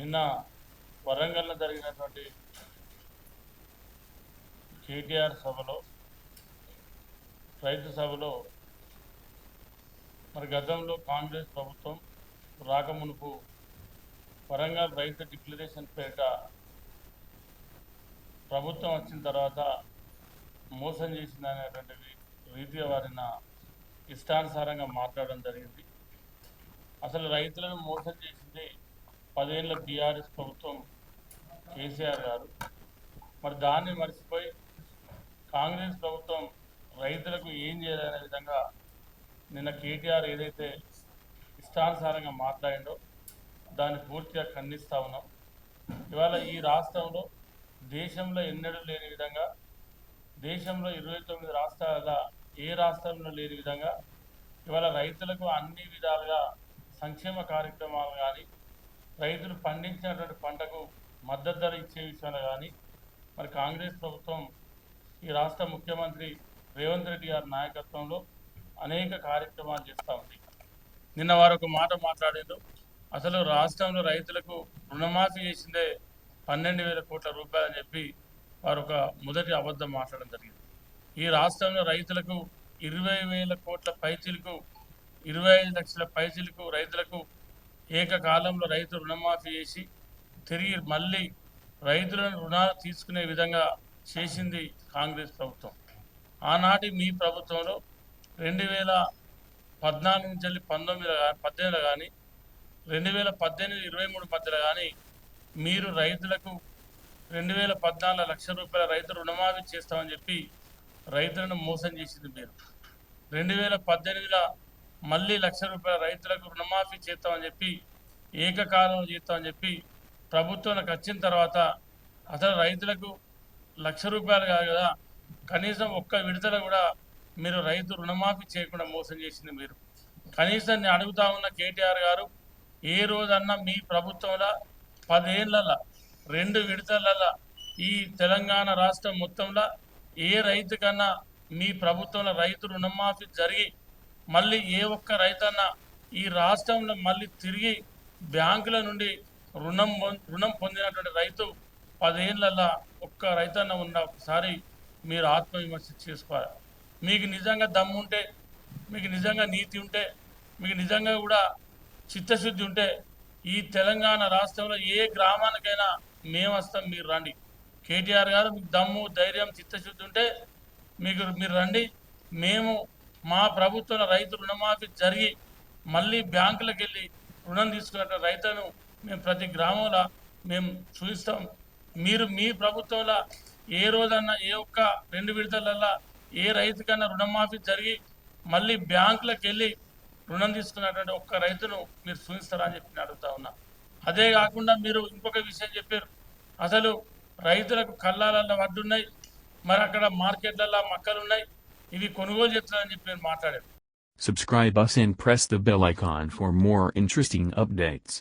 నిన్న వరంగల్లో జరిగినటువంటి కేటీఆర్ సభలో రైతు సభలో మరి గతంలో కాంగ్రెస్ ప్రభుత్వం రాకమునుపు వరంగల్ రైతు డిక్లరేషన్ పేరిట ప్రభుత్వం వచ్చిన తర్వాత మోసం చేసిందనేటువంటి రీతిగా వారిన ఇష్టానుసారంగా మాట్లాడడం జరిగింది. అసలు రైతులను మోసం చేసింది 10 ఏళ్ల బీఆర్ఎస్ ప్రభుత్వం కేసీఆర్ గారు. మరి దాన్ని మర్చిపోయి కాంగ్రెస్ ప్రభుత్వం రైతులకు ఏం చేయాలనే విధంగా నిన్న కేటీఆర్ ఏదైతే ఇష్టానుసారంగా మాట్లాడిండో దాన్ని పూర్తిగా ఖండిస్తూ ఉన్నాం. ఇవాళ ఈ రాష్ట్రంలో దేశంలో ఎన్నడూ లేని విధంగా, దేశంలో 29 రాష్ట్రాల ఏ రాష్ట్రంలో లేని విధంగా ఇవాళ రైతులకు అన్ని విధాలుగా సంక్షేమ కార్యక్రమాలు కానీ, రైతులు పండించినటువంటి పంటకు మద్దతు ధర ఇచ్చే విషయంలో కానీ మరి కాంగ్రెస్ ప్రభుత్వం ఈ రాష్ట్ర ముఖ్యమంత్రి రేవంత్ రెడ్డి గారి నాయకత్వంలో అనేక కార్యక్రమాలు చేస్తూ ఉంది. నిన్న వారు ఒక మాట మాట్లాడారు. అసలు రాష్ట్రంలో రైతులకు రుణమాఫీ చేసిందే 12,000 కోట్ల రూపాయలు అని చెప్పి వారు ఒక మొదటి అబద్ధం మాట్లాడడం జరిగింది. ఈ రాష్ట్రంలో రైతులకు 20,000 కోట్ల పైచిలకు 25 లక్షల పైచిలకు రైతులకు ఏకకాలంలో రైతు రుణమాఫీ చేసి తిరిగి మళ్ళీ రైతులను రుణాలు తీసుకునే విధంగా చేసింది కాంగ్రెస్ ప్రభుత్వం. ఆనాటి మీ ప్రభుత్వంలో 2014 నుంచి 18 కానీ 2018-23 మధ్యలో కానీ మీరు రైతులకు 2014 లక్షల రూపాయల రైతు రుణమాఫీ చేస్తామని చెప్పి రైతులను మోసం చేసింది మీరు. 2018లో మళ్ళీ 1 లక్ష రూపాయల రైతులకు రుణమాఫీ చేస్తామని చెప్పి ఏకకాలంలో చేస్తామని చెప్పి ప్రభుత్వానికి వచ్చిన తర్వాత అసలు రైతులకు 1 లక్ష రూపాయలు కాదు కదా, కనీసం ఒక్క విడతల కూడా మీరు రైతు రుణమాఫీ చేయకుండా మోసం చేసింది మీరు. కనీసం నేను అడుగుతా ఉన్న కేటీఆర్ గారు, ఏ రోజన్నా మీ ప్రభుత్వంలో 10 ఏళ్లలో 2 విడతలలో ఈ తెలంగాణ రాష్ట్రం మొత్తంలో ఏ రైతు కన్నా మీ ప్రభుత్వంలో రైతు రుణమాఫీ జరిగి మళ్ళీ ఏ ఒక్క రైతన్నా ఈ రాష్ట్రంలో మళ్ళీ తిరిగి బ్యాంకుల నుండి రుణం పొందినటువంటి రైతు 10 ఏళ్లలో ఒక్క రైతన్న ఉన్న ఒకసారి మీరు ఆత్మవిమర్శ చేసుకోవాలి. మీకు నిజంగా దమ్ము ఉంటే, మీకు నిజంగా నీతి ఉంటే, మీకు నిజంగా కూడా చిత్తశుద్ధి ఉంటే ఈ తెలంగాణ రాష్ట్రంలో ఏ గ్రామానికైనా మేము వస్తాం, మీరు రండి. కేటీఆర్ గారు మీకు దమ్ము, ధైర్యం, చిత్తశుద్ధి ఉంటే మీరు రండి. మేము మా ప్రభుత్వంలో రైతు రుణమాఫీ జరిగి మళ్ళీ బ్యాంకులకు వెళ్ళి రుణం తీసుకున్న రైతులను మేము ప్రతి గ్రామంలో మేము చూపిస్తాం. మీరు మీ ప్రభుత్వంలో ఏ రోజన్నా ఏ ఒక్క 2 విడతలల్లో ఏ రైతుకన్నా రుణమాఫీ జరిగి మళ్ళీ బ్యాంకులకు వెళ్ళి రుణం తీసుకున్నటువంటి ఒక్క రైతును మీరు చూపిస్తారా అని చెప్పి అడుగుతా ఉన్నా. అదే కాకుండా మీరు ఇంకొక విషయం చెప్పారు, అసలు రైతులకు కళ్ళాలలో వడ్డున్నాయి, మరి అక్కడ మార్కెట్లలో మక్కలు ఉన్నాయి, ఇవి కొనుగోలు చేస్తారని చెప్పి నేను మాట్లాడారు. Subscribe us and press the bell icon for more interesting updates.